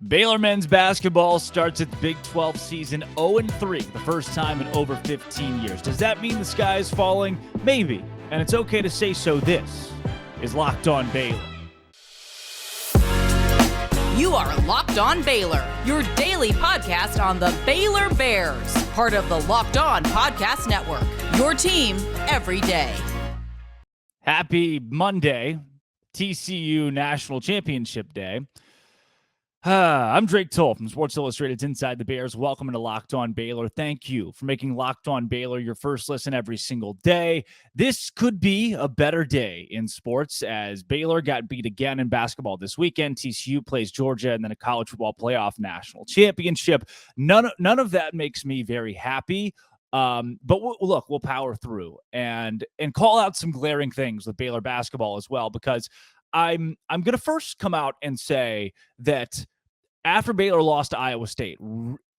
Baylor men's basketball starts its Big 12 season 0-3, the first time in over 15 years. Does that mean the sky is falling? Maybe, and it's okay to say so. This is Locked On Baylor. You are Locked On Baylor, your daily podcast on the Baylor Bears, part of the Locked On Podcast Network, your team every day. Happy Monday, TCU National Championship Day. I'm Drake Toll from Sports Illustrated's Inside the Bears. Welcome to Locked On Baylor. Thank you for making Locked On Baylor your first listen every single day. This could be a better day in sports as Baylor got beat again in basketball this weekend. TCU plays Georgia and then a college football playoff national championship. None of that makes me very happy. But we'll power through and call out some glaring things with Baylor basketball as well, because I'm going to first come out and say that after Baylor lost to Iowa State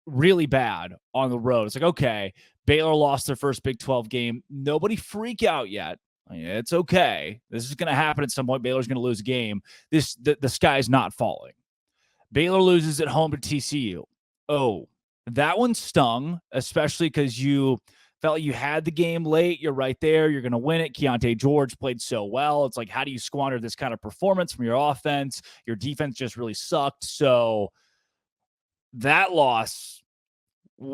really bad on the road, it's like, okay, Baylor lost their first Big 12 game. Nobody freak out yet. It's okay. This is going to happen at some point. Baylor's going to lose a game. The sky's not falling. Baylor loses at home to TCU. Oh, that one stung, especially because you felt like you had the game late. You're right there. You're going to win it. Keontae George played so well. It's like, how do you squander this kind of performance from your offense? Your defense just really sucked. So that loss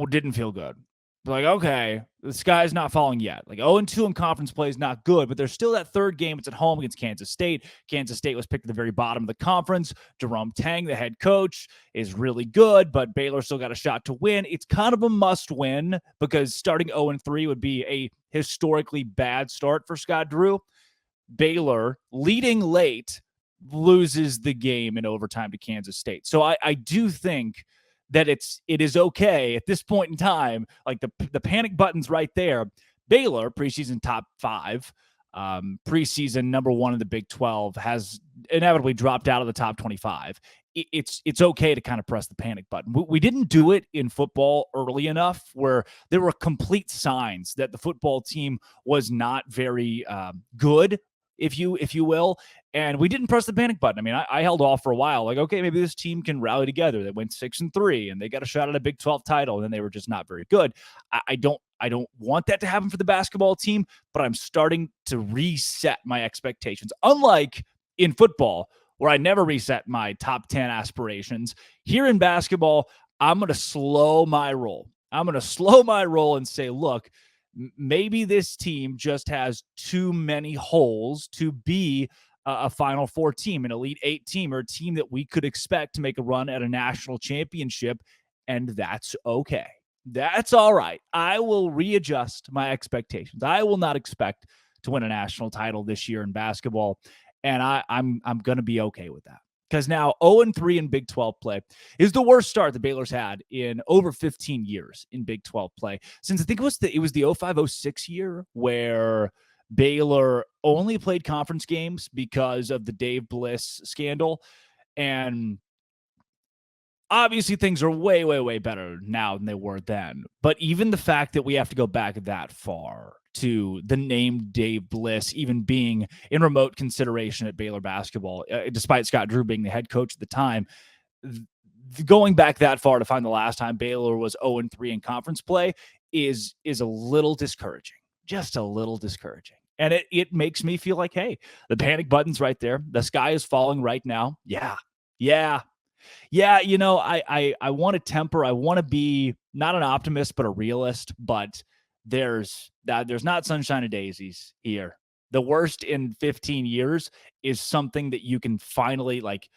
didn't feel good. Like, okay, the sky's not falling yet. Like 0-2 in conference play is not good, but there's still that third game. It's at home against Kansas State. Kansas State was picked at the very bottom of the conference. Jerome Tang, the head coach, is really good, but Baylor still got a shot to win. It's kind of a must win because starting 0-3 would be a historically bad start for Scott Drew. Baylor, leading late, loses the game in overtime to Kansas State. So I do think that it is okay at this point in time. Like the panic button's right there. Baylor, preseason top 5, preseason number 1 in the Big 12, has inevitably dropped out of the top 25. It's okay to kind of press the panic button. We didn't do it in football early enough where there were complete signs that the football team was not very good, if you will, and we didn't press the panic button. I mean, I held off for a while, like, okay, maybe this team can rally together. They went 6-3 and they got a shot at a Big 12 title, and then they were just not very good. I don't want that to happen for the basketball team, but I'm starting to reset my expectations. Unlike in football, where I never reset my top 10 aspirations, here in basketball, I'm going to slow my roll. I'm going to slow my roll and say, look, maybe this team just has too many holes to be a Final Four team, an Elite 8 team, or a team that we could expect to make a run at a national championship, and that's okay. That's all right. I will readjust my expectations. I will not expect to win a national title this year in basketball, and I'm going to be okay with that. Because now 0-3 in Big 12 play is the worst start that Baylor's had in over 15 years in Big 12 play. Since I think it was the 05-06 year where Baylor only played conference games because of the Dave Bliss scandal. And obviously things are way, way, way better now than they were then. But even the fact that we have to go back that far to the name Dave Bliss even being in remote consideration at Baylor basketball, despite Scott Drew being the head coach at the time, going back that far to find the last time Baylor was 0-3 in conference play is a little discouraging, just a little discouraging. And it makes me feel like, hey, the panic button's right there. The sky is falling right now. Yeah. You know, I want to temper. I want to be not an optimist, but a realist. But there's not sunshine and daisies here. The worst in 15 years is something that you can finally, like,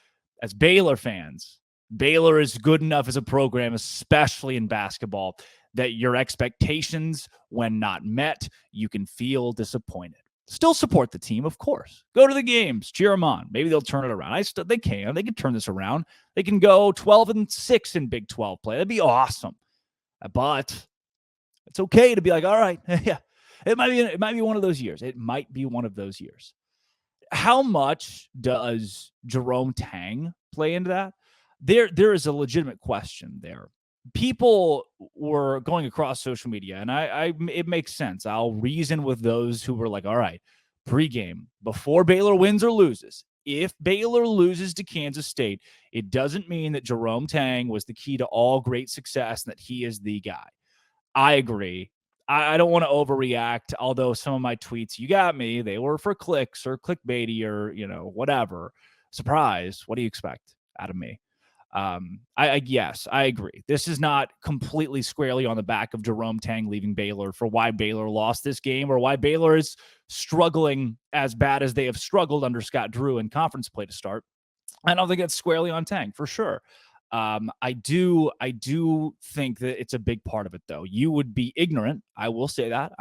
as Baylor fans, Baylor is good enough as a program, especially in basketball, that your expectations, when not met, you can feel disappointed. Still support the team, of course. Go to the games, cheer them on. Maybe they'll turn it around. They can turn this around. They can go 12-6 in Big 12 play. That'd be awesome. But it's okay to be like, all right, yeah, it might be one of those years. It might be one of those years. How much does Jerome Tang play into that? There is a legitimate question there. People were going across social media, and it makes sense. I'll reason with those who were like, all right, pregame, before Baylor wins or loses, if Baylor loses to Kansas State, it doesn't mean that Jerome Tang was the key to all great success and that he is the guy. I agree. I don't want to overreact, although some of my tweets, you got me, they were for clicks or clickbaity or, whatever. Surprise. What do you expect out of me? Yes, I agree. This is not completely squarely on the back of Jerome Tang leaving Baylor for why Baylor lost this game or why Baylor is struggling as bad as they have struggled under Scott Drew in conference play to start. I don't think it's squarely on Tang for sure. I do think that it's a big part of it, though. You would be ignorant. I will say that.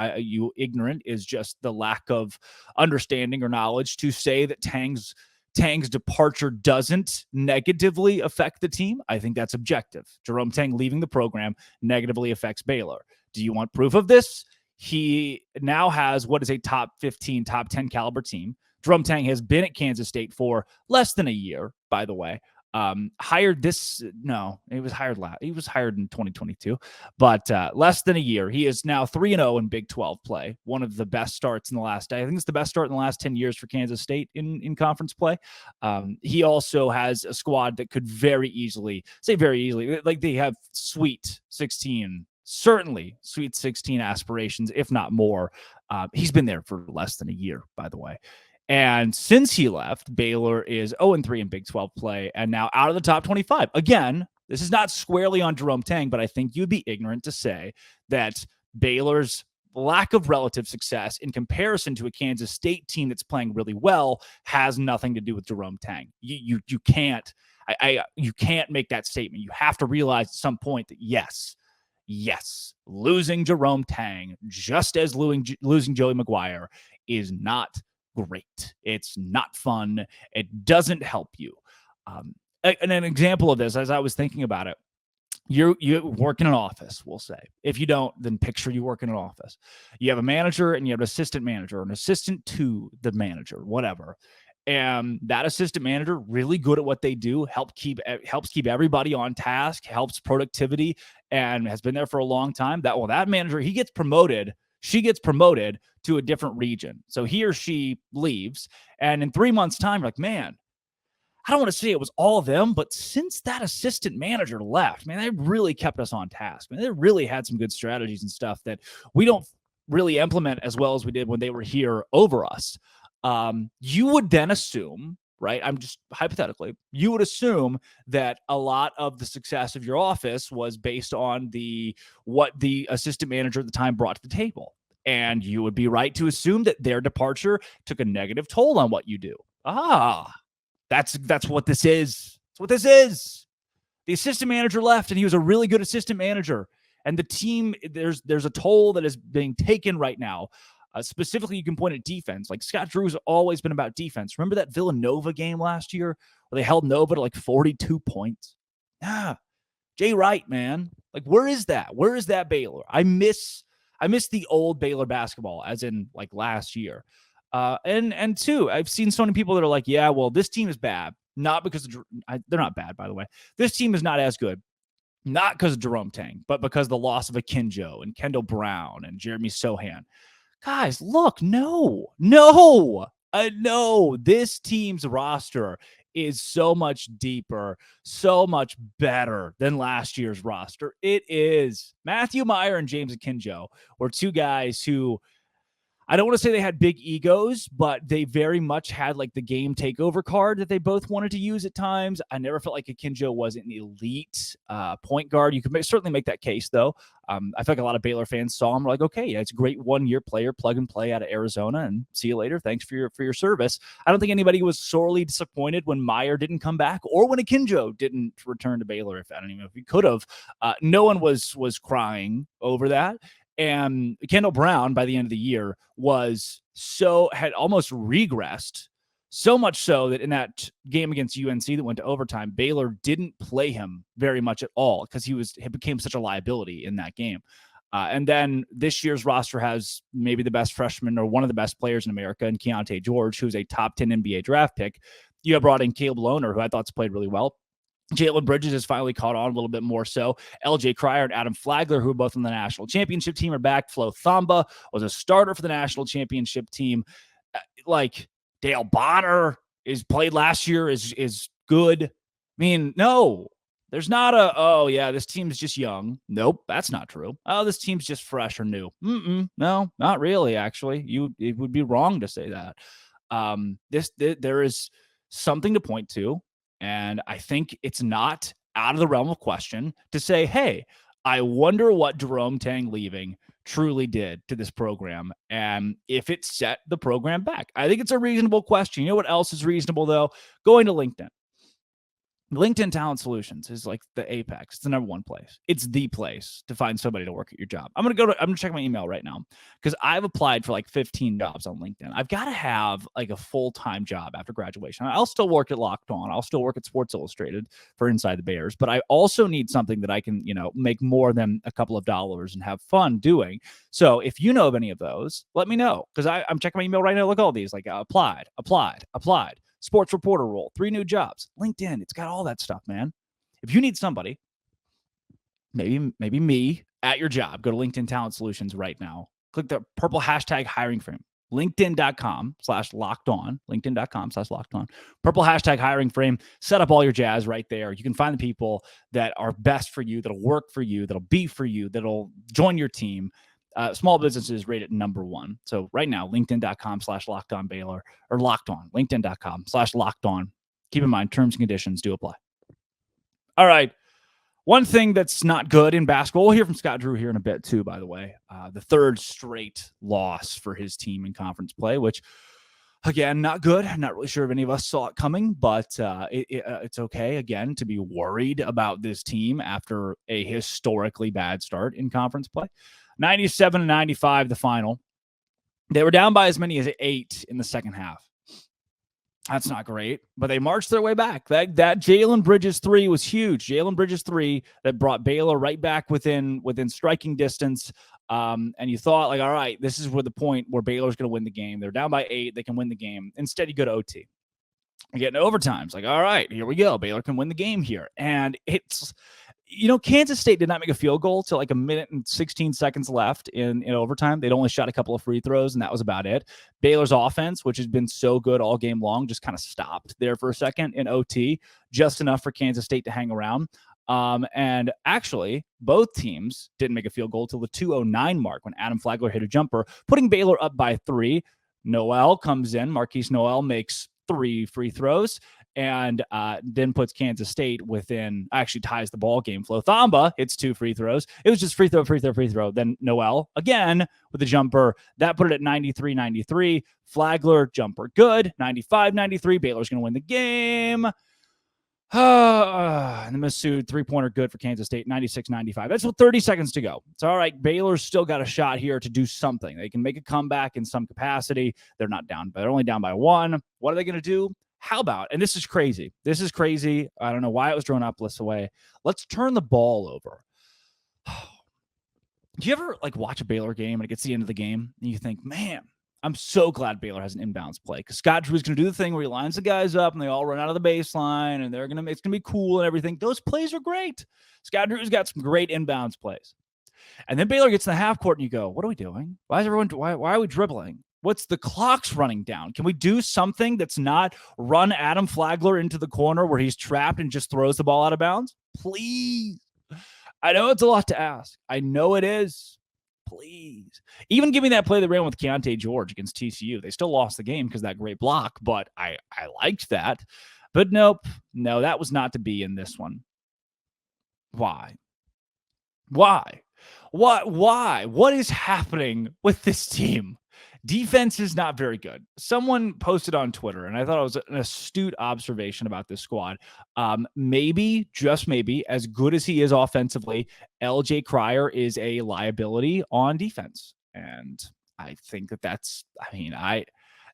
Ignorant is just the lack of understanding or knowledge to say that Tang's departure doesn't negatively affect the team. I think that's objective. Jerome Tang leaving the program negatively affects Baylor. Do you want proof of this? He now has what is a top 15, top 10 caliber team. Jerome Tang has been at Kansas State for less than a year, by the way. He was hired in 2022, but less than a year. He is now 3-0 in Big 12 play. One of the best starts in the last, I think it's the best start in the last 10 years for Kansas State in conference play. He also has a squad that could very easily, like they have Sweet 16 aspirations, if not more. He's been there for less than a year, by the way. And since he left, Baylor is 0-3 in Big 12 play and now out of the top 25. Again, this is not squarely on Jerome Tang, but I think you'd be ignorant to say that Baylor's lack of relative success in comparison to a Kansas State team that's playing really well has nothing to do with Jerome Tang. You can't make that statement. You have to realize at some point that yes, losing Jerome Tang, just as losing Joey McGuire, is not great. It's not fun. It doesn't help you. And an example of this, as I was thinking about it, you work in an office, we'll say. If you don't, then picture you work in an office. You have a manager and you have an assistant manager, an assistant to the manager, whatever. And that assistant manager, really good at what they do, helps keep everybody on task, helps productivity, and has been there for a long time. That manager, she gets promoted to a different region. So he or she leaves. And in 3 months' time, you're like, man, I don't want to say it was all of them, but since that assistant manager left, man, they really kept us on task. Man, they really had some good strategies and stuff that we don't really implement as well as we did when they were here over us. You would then assume, right? I'm just hypothetically, you would assume that a lot of the success of your office was based on what the assistant manager at the time brought to the table. And you would be right to assume that their departure took a negative toll on what you do. That's what this is. That's what this is. The assistant manager left, and he was a really good assistant manager. And the team, there's a toll that is being taken right now. Specifically, you can point at defense. Like Scott Drew has always been about defense. Remember that Villanova game last year where they held Nova to like 42 points? Jay Wright, man. Like, where is that? Where is that Baylor? I miss the old Baylor basketball, as in like last year. And two, I've seen so many people that are like, yeah, well, this team is bad. Not because they're not bad, by the way. This team is not as good. Not because of Jerome Tang, but because of the loss of Akinjo and Kendall Brown and Jeremy Sohan. Guys, look, no. This team's roster is so much deeper, so much better than last year's roster. It is. Matthew Meyer and James Akinjo were two guys who, I don't want to say they had big egos, but they very much had like the game takeover card that they both wanted to use at times. I never felt like Akinjo was an elite point guard. You could certainly make that case, though. I feel like a lot of Baylor fans saw him like, okay, yeah, it's a great one-year player, plug and play out of Arizona, and see you later. Thanks for your service. I don't think anybody was sorely disappointed when Meyer didn't come back or when Akinjo didn't return to Baylor. I don't even know if he could have. No one was crying over that. And Kendall Brown, by the end of the year, had almost regressed, so much so that in that game against UNC that went to overtime, Baylor didn't play him very much at all because he became such a liability in that game. And then this year's roster has maybe the best freshman or one of the best players in America in Keontae George, who's a top 10 NBA draft pick. You have brought in Caleb Lohner, who I thought's played really well. Jalen Bridges has finally caught on a little bit more so. LJ Cryer and Adam Flagler, who are both on the national championship team, are back. Flo Thamba was a starter for the national championship team. Like Dale Bonner, is played last year is good. I mean, no, there's not a, oh yeah, this team's just young. Nope, that's not true. Oh, this team's just fresh or new. No, not really. Actually, it would be wrong to say that. There is something to point to, and I think it's not out of the realm of question to say, hey, I wonder what Jerome Tang leaving truly did to this program and if it set the program back. I think it's a reasonable question. You know what else is reasonable, though? Going to LinkedIn. LinkedIn Talent Solutions is like the apex. It's the number one place. It's the place to find somebody to work at your job. I'm going to check my email right now because I've applied for like 15 jobs on LinkedIn. I've got to have like a full-time job after graduation. I'll still work at Locked On. I'll still work at Sports Illustrated for Inside the Bears, but I also need something that I can, make more than a couple of dollars and have fun doing. So if you know of any of those, let me know because I'm checking my email right now. Look at all these, like applied. Sports reporter role, 3 new jobs. LinkedIn, it's got all that stuff, man. If you need somebody, maybe me at your job, go to LinkedIn Talent Solutions right now. Click the purple hashtag hiring frame. LinkedIn.com/locked-on. LinkedIn.com/locked-on. Purple hashtag hiring frame. Set up all your jazz right there. You can find the people that are best for you, that'll work for you, that'll be for you, that'll join your team. Small businesses rated number 1. So right now, LinkedIn.com/locked-on Baylor or locked on. LinkedIn.com/locked-on. Keep in mind, terms and conditions do apply. All right. One thing that's not good in basketball, we'll hear from Scott Drew here in a bit too, by the way. The 3rd straight loss for his team in conference play, which, again, not good. I'm not really sure if any of us saw it coming, but it's okay, again, to be worried about this team after a historically bad start in conference play. 97-95, the final. They were down by as many as 8 in the second half. That's not great, but they marched their way back. That Jalen Bridges 3 was huge. Jalen Bridges 3 that brought Baylor right back within striking distance. And you thought, like, all right, this is where the point where Baylor's going to win the game. They're down by 8. They can win the game. Instead, you go to OT. You get into overtime. It's like, all right, here we go. Baylor can win the game here. And it's, Kansas State did not make a field goal till like a minute and 16 seconds left in overtime. They'd only shot a couple of free throws, and that was about it. Baylor's offense, which has been so good all game long, just kind of stopped there for a second in OT, just enough for Kansas State to hang around. And actually, both teams didn't make a field goal till the 2:09 mark when Adam Flagler hit a jumper, putting Baylor up by 3. Noel comes in. Marquise Noel makes 3 free throws. And then puts Kansas State within, actually ties the ball game. Flo Thamba hits 2 free throws. It was just free throw. Then Noel, again, with the jumper. That put it at 93-93. Flagler, jumper, good. 95-93. Baylor's going to win the game. And the Masood, 3-pointer, good for Kansas State, 96-95. That's with 30 seconds to go. It's all right. Baylor's still got a shot here to do something. They can make a comeback in some capacity. They're not down, but they're only down by 1. What are they going to do? How about, and this is crazy. I don't know why it was drawn up this way. Let's turn the ball over. Do you ever watch a Baylor game and it gets to the end of the game and you think, man, I'm so glad Baylor has an inbounds play because Scott Drew is going to do the thing where he lines the guys up and they all run out of the baseline and it's going to be cool and everything. Those plays are great. Scott Drew's got some great inbounds plays. And then Baylor gets in the half court and you go, what are we doing? Why are we dribbling? What's the clock's running down? Can we do something that's not run Adam Flagler into the corner where he's trapped and just throws the ball out of bounds? Please. I know it's a lot to ask. I know it is. Please. Even give me that play they ran with Keontae George against TCU. They still lost the game because of that great block, but I liked that. But nope. No, that was not to be in this one. Why? What is happening with this team? Defense is not very good. Someone posted on Twitter, and I thought it was an astute observation about this squad. Maybe, just maybe, as good as he is offensively, LJ Cryer is a liability on defense. And I think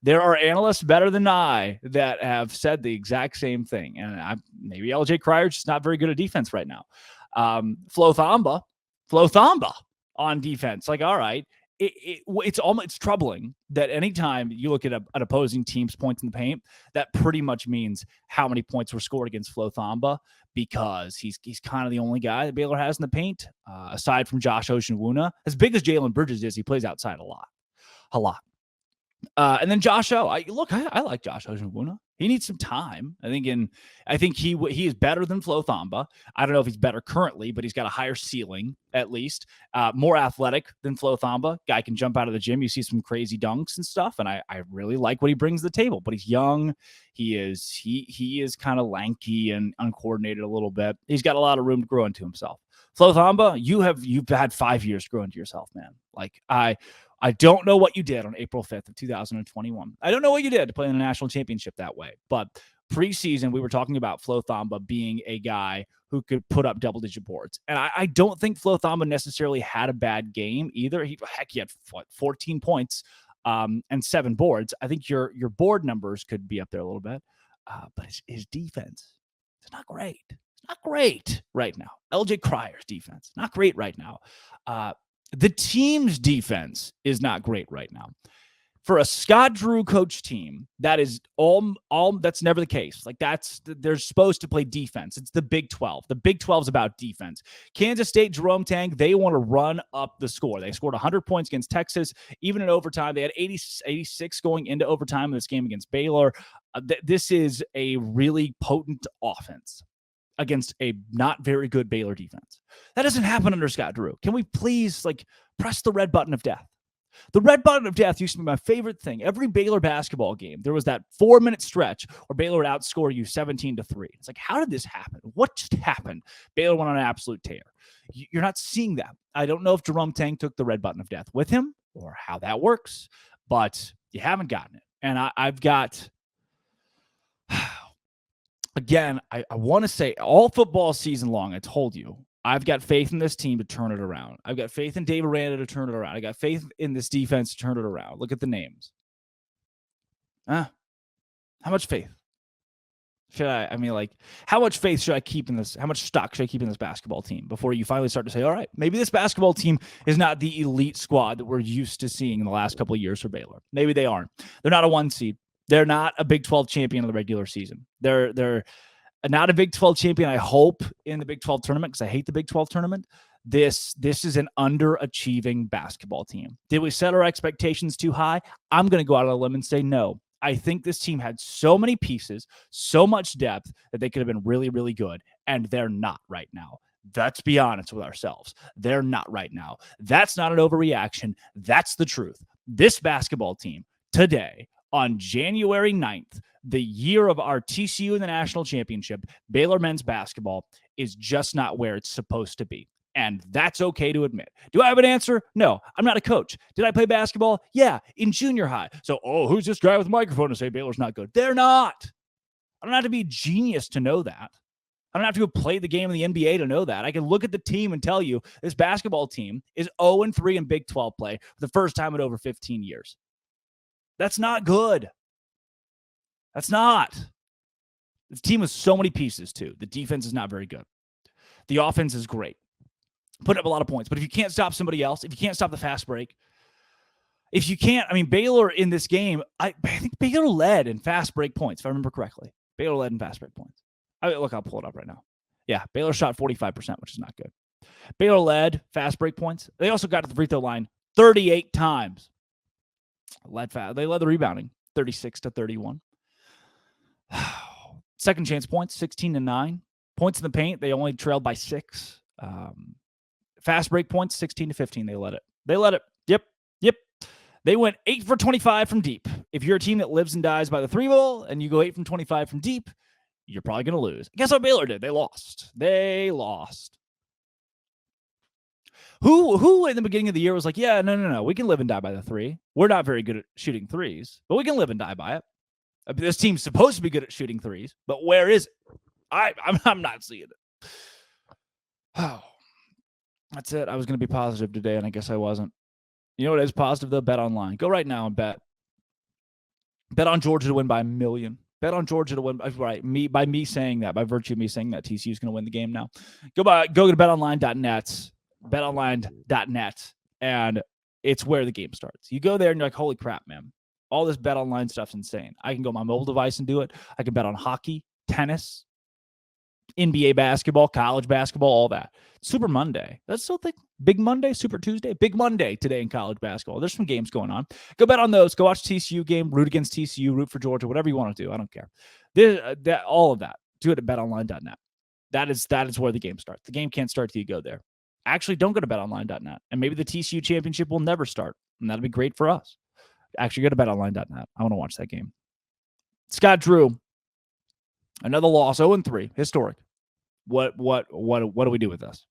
there are analysts better than I that have said the exact same thing. And maybe LJ Cryer is just not very good at defense right now. Flo Thamba on defense. All right. It's troubling that anytime you look at an opposing team's points in the paint, that pretty much means how many points were scored against Flo Thamba because he's kind of the only guy that Baylor has in the paint, aside from Josh Oceanwuna. As big as Jalen Bridges is, he plays outside a lot. And then Josh O. I like Josh Ojibuna. He needs some time. I think he is better than Flo Thamba. I don't know if he's better currently, but he's got a higher ceiling at least. More athletic than Flo Thamba. Guy can jump out of the gym. You see some crazy dunks and stuff, and I really like what he brings to the table. But he's young. He is kind of lanky and uncoordinated a little bit. He's got a lot of room to grow into himself. Flo Thamba, you've had 5 years to grow into yourself, man. Like I don't know what you did on April 5th of 2021. I don't know what you did to play in the national championship that way. But preseason, we were talking about Flo Thamba being a guy who could put up double-digit boards. And I don't think Flo Thamba necessarily had a bad game either. He had 14 points and 7 boards. I think your board numbers could be up there a little bit. But his defense, it's not great. It's not great right now. LJ Cryer's defense, not great right now. The team's defense is not great right now. For a Scott Drew coach team, that is all that's never the case. Like they're supposed to play defense. It's the Big 12. The Big 12 is about defense. Kansas State, Jerome Tang, they want to run up the score. They scored 100 points against Texas, even in overtime. They had 86 going into overtime in this game against Baylor. This is a really potent offense against a not very good Baylor defense. That doesn't happen under Scott Drew. Can we please press the red button of death? The red button of death used to be my favorite thing. Every Baylor basketball game, there was that 4-minute stretch where Baylor would outscore you 17-3. It's like, how did this happen? What just happened? Baylor went on an absolute tear. You're not seeing that. I don't know if Jerome Tang took the red button of death with him or how that works, but you haven't gotten it. And I've got... Again, I want to say all football season long, I told you, I've got faith in this team to turn it around. I've got faith in Dave Aranda to turn it around. I got faith in this defense to turn it around. Look at the names. How much faith should how much faith should I keep in this? How much stock should I keep in this basketball team before you finally start to say, all right, maybe this basketball team is not the elite squad that we're used to seeing in the last couple of years for Baylor. Maybe they aren't. They're not a 1 seed. They're not a Big 12 champion in the regular season. They're not a Big 12 champion, I hope, in the Big 12 tournament because I hate the Big 12 tournament. This is an underachieving basketball team. Did we set our expectations too high? I'm going to go out on a limb and say no. I think this team had so many pieces, so much depth that they could have been really, really good, and they're not right now. Let's be honest with ourselves. They're not right now. That's not an overreaction. That's the truth. This basketball team today, on January 9th, the year of our TCU in the national championship, Baylor men's basketball is just not where it's supposed to be. And that's okay to admit. Do I have an answer? No, I'm not a coach. Did I play basketball? Yeah, in junior high. So, who's this guy with a microphone to say Baylor's not good? They're not. I don't have to be a genius to know that. I don't have to go play the game in the NBA to know that. I can look at the team and tell you this basketball team is 0-3 in Big 12 play for the first time in over 15 years. That's not good. That's not. The team has so many pieces, too. The defense is not very good. The offense is great. Put up a lot of points. But if you can't stop somebody else, if you can't stop the fast break, if you can't, Baylor in this game, I think Baylor led in fast break points, if I remember correctly. Baylor led in fast break points. I'll pull it up right now. Yeah, Baylor shot 45%, which is not good. Baylor led fast break points. They also got to the free throw line 38 times. They led the rebounding 36-31. Second chance points 16-9. Points in the paint, they only trailed by 6. Fast break points 16-15. They led it. Yep. They went 8 for 25 from deep. If you're a team that lives and dies by the 3 ball and you go 8 from 25 from deep, you're probably going to lose. Guess what Baylor did? They lost. Who in the beginning of the year was like, yeah, no, we can live and die by the 3. We're not very good at shooting 3s, but we can live and die by it. This team's supposed to be good at shooting 3s, but where is it? I'm not seeing it. Oh, that's it. I was going to be positive today, and I guess I wasn't. You know what is positive, though? Bet online. Go right now and bet. Bet on Georgia to win by 1 million. Bet on Georgia to win. Right, by me saying that, by virtue of me saying that TCU is going to win the game now. Go to betonline.net. betonline.net, and it's where the game starts. You go there and you're like, holy crap, man. All this bet online stuff's insane. I can go on my mobile device and do it. I can bet on hockey, tennis, NBA basketball, college basketball, all that. Super Monday. That's still think Big Monday, Super Tuesday, Big Monday today in college basketball. There's some games going on. Go bet on those. Go watch TCU game, root against TCU, root for Georgia, whatever you want to do. I don't care. All of that. Do it at betonline.net. That is where the game starts. The game can't start till you go there. Actually, don't go to betonline.net. And maybe the TCU championship will never start. And that'll be great for us. Actually, go to betonline.net. I want to watch that game. Scott Drew, another loss, 0-3, historic. What do we do with this?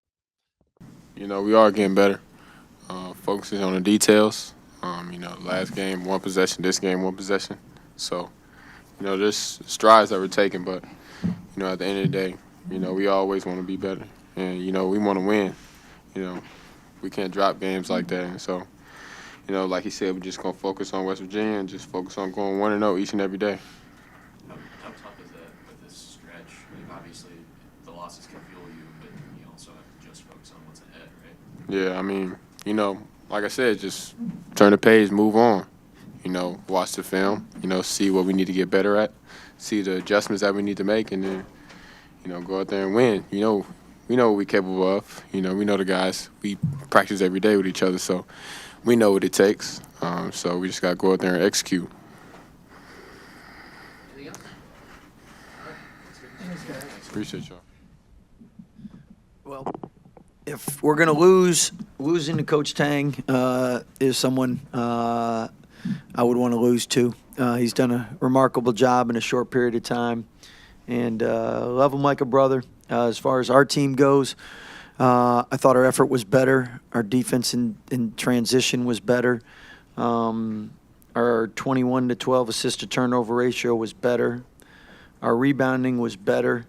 We are getting better. Focusing on the details. Last game, one possession. This game, one possession. So, there's strides that we're taking, but, at the end of the day, we always want to be better. And, we want to win. We can't drop games like that. And so, like he said, we're just going to focus on West Virginia and just focus on going 1-0 each and every day. How tough is that with this stretch? Obviously, the losses can fuel you, but you also have to just focus on what's ahead, right? Yeah, like I said, just turn the page, move on. Watch the film, see what we need to get better at, see the adjustments that we need to make, and then, go out there and win. We know what we're capable of. We know the guys. We practice every day with each other, so we know what it takes. So we just got to go out there and execute. Appreciate y'all. Well, if we're going to losing to Coach Tang is someone I would want to lose to. He's done a remarkable job in a short period of time, and love him like a brother. As far as our team goes, I thought our effort was better. Our defense in transition was better. Our 21-12 assist-to-turnover ratio was better. Our rebounding was better.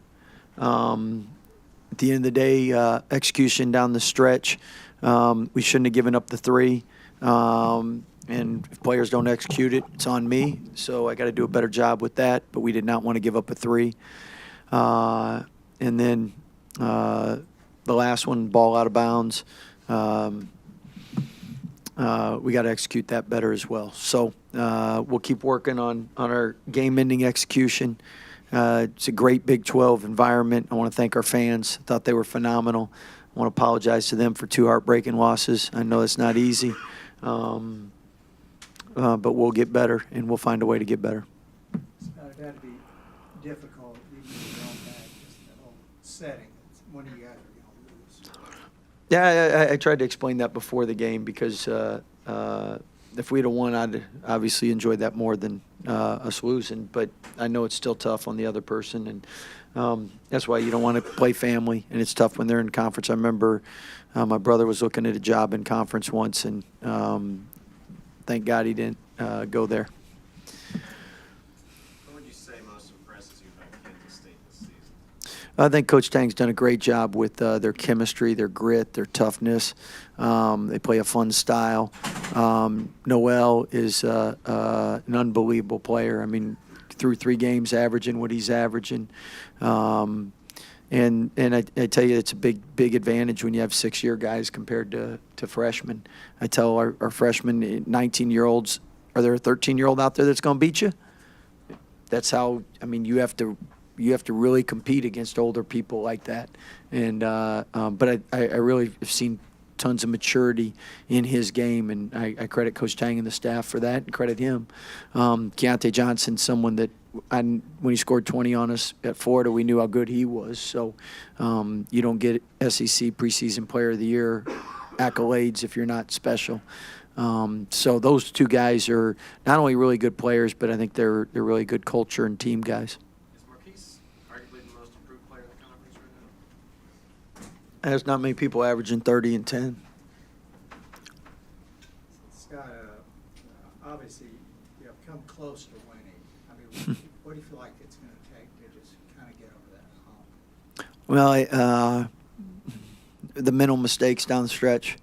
At the end of the day, execution down the stretch, we shouldn't have given up the three. And if players don't execute it, it's on me. So I got to do a better job with that. But we did not want to give up a three. And then the last one, ball out of bounds. We got to execute that better as well. So we'll keep working on our game-ending execution. It's a great Big 12 environment. I want to thank our fans. I thought they were phenomenal. I want to apologize to them for 2 heartbreaking losses. I know it's not easy, but we'll get better, and we'll find a way to get better. It had to be difficult, even if you don't back, just the whole setting. One of you guys are going to lose. Yeah, I tried to explain that before the game because if we'd have won, I'd obviously enjoyed that more than us losing. But I know it's still tough on the other person, and that's why you don't want to play family. And it's tough when they're in conference. I remember my brother was looking at a job in conference once, and thank God he didn't go there. What would you say most impresses you about Kansas State this season? I think Coach Tang's done a great job with their chemistry, their grit, their toughness. They play a fun style. Noel is an unbelievable player. I mean, through 3 games averaging what he's averaging. And I tell you, it's a big advantage when you have 6-year guys compared to freshmen. I tell our freshmen, 19-year-olds, are there a 13-year-old out there that's going to beat you? That's how, I mean, you have to really compete against older people like that. And but I really have seen tons of maturity in his game, and I credit Coach Tang and the staff for that, and credit him. Keontae Johnson, someone that when he scored 20 on us at Florida, we knew how good he was. So you don't get SEC preseason player of the year accolades if you're not special. So those 2 guys are not only really good players, but I think they're really good culture and team guys. Arguably the most improved player in the conference right now? There's not many people averaging 30 and 10. Scott, obviously, you have come close to winning. I mean, what do you feel like it's going to take to just kind of get over that hump? Well, the mental mistakes down the stretch.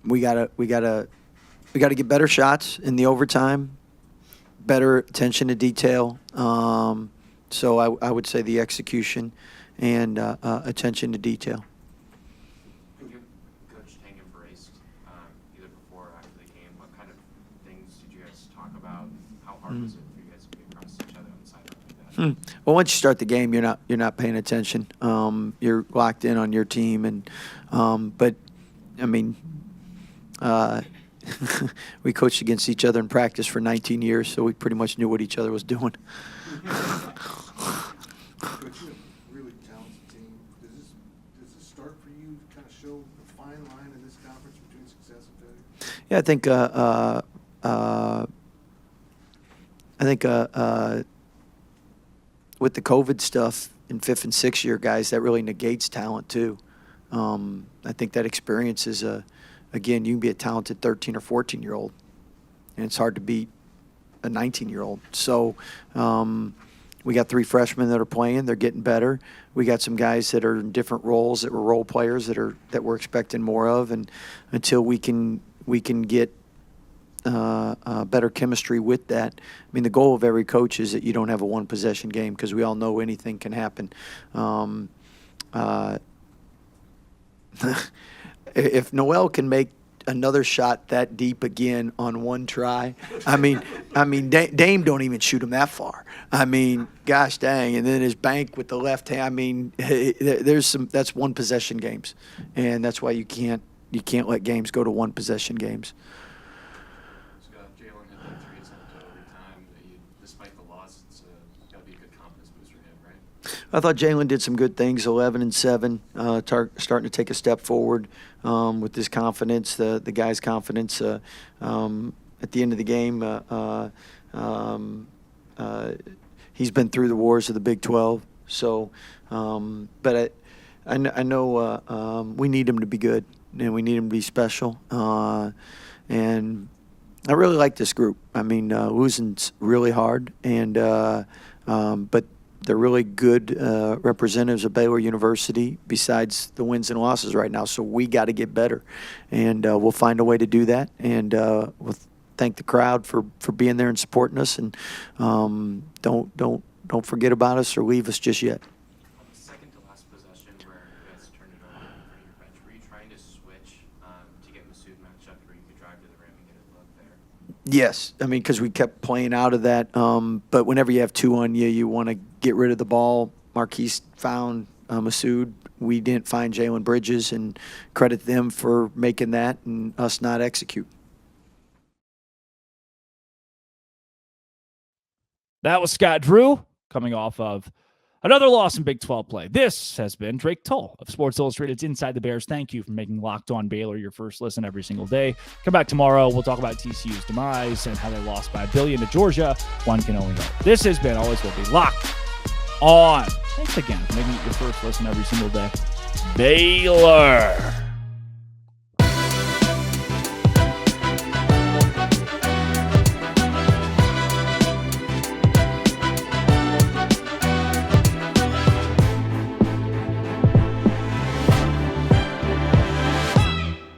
We gotta get better shots in the overtime, better attention to detail. So I would say the execution and attention to detail. Coach Tang embraced either before or after the game. What kind of things did you guys talk about? How hard was it for you guys to be across each other on the sideline like Well, once you start the game, you're not paying attention. You're locked in on your team, and but I mean, we coached against each other in practice for 19 years, so we pretty much knew what each other was doing. Coach, you have a really talented team. Does this start for you to kind of show the fine line in this conference between success and failure? Yeah, I think with the COVID stuff in 5th and 6th year guys, that really negates talent too. I think that experience is again, you can be a talented 13 or 14-year-old, and it's hard to beat a 19-year-old. So we got 3 freshmen that are playing; they're getting better. We got some guys that are in different roles that were role players that we're expecting more of, and until we can get better chemistry with that. I mean, the goal of every coach is that you don't have a one-possession game, because we all know anything can happen. If Noel can make another shot that deep again on one try, I mean, Dame don't even shoot him that far. I mean, gosh dang, and then his bank with the left hand. I mean, that's one-possession games, and that's why you can't let games go to one-possession games. Jalen hit that 3 attempts every time. Despite the loss, it's got to be a good confidence boost for him, right? I thought Jalen did some good things, 11 and 7, starting to take a step forward with his confidence, the guy's confidence. At the end of the game, he's been through the wars of the Big 12. So, but I know we need him to be good, and we need him to be special. And I really like this group. I mean, losing's really hard, and but they're really good representatives of Baylor University besides the wins and losses right now. So we got to get better, and we'll find a way to do that. And we'll thank the crowd for being there and supporting us. And don't forget about us or leave us just yet. On the second to last possession where you guys turned it over in front of your bench, were you trying to switch to get Masood matched up where you could drive to the rim and get a look there? Yes, I mean, because we kept playing out of that. But whenever you have 2 on you, you want to get rid of the ball. Marquise found Masood. We didn't find Jalen Bridges, and credit them for making that and us not execute. That was Scott Drew coming off of another loss in Big 12 play. This has been Drake Tull of Sports Illustrated's Inside the Bears. Thank you for making Locked On Baylor your first listen every single day. Come back tomorrow. We'll talk about TCU's demise and how they lost by $1 billion to Georgia. One can only hope. This has been, always will be, Locked On. Thanks again for making it your first listen every single day. Baylor.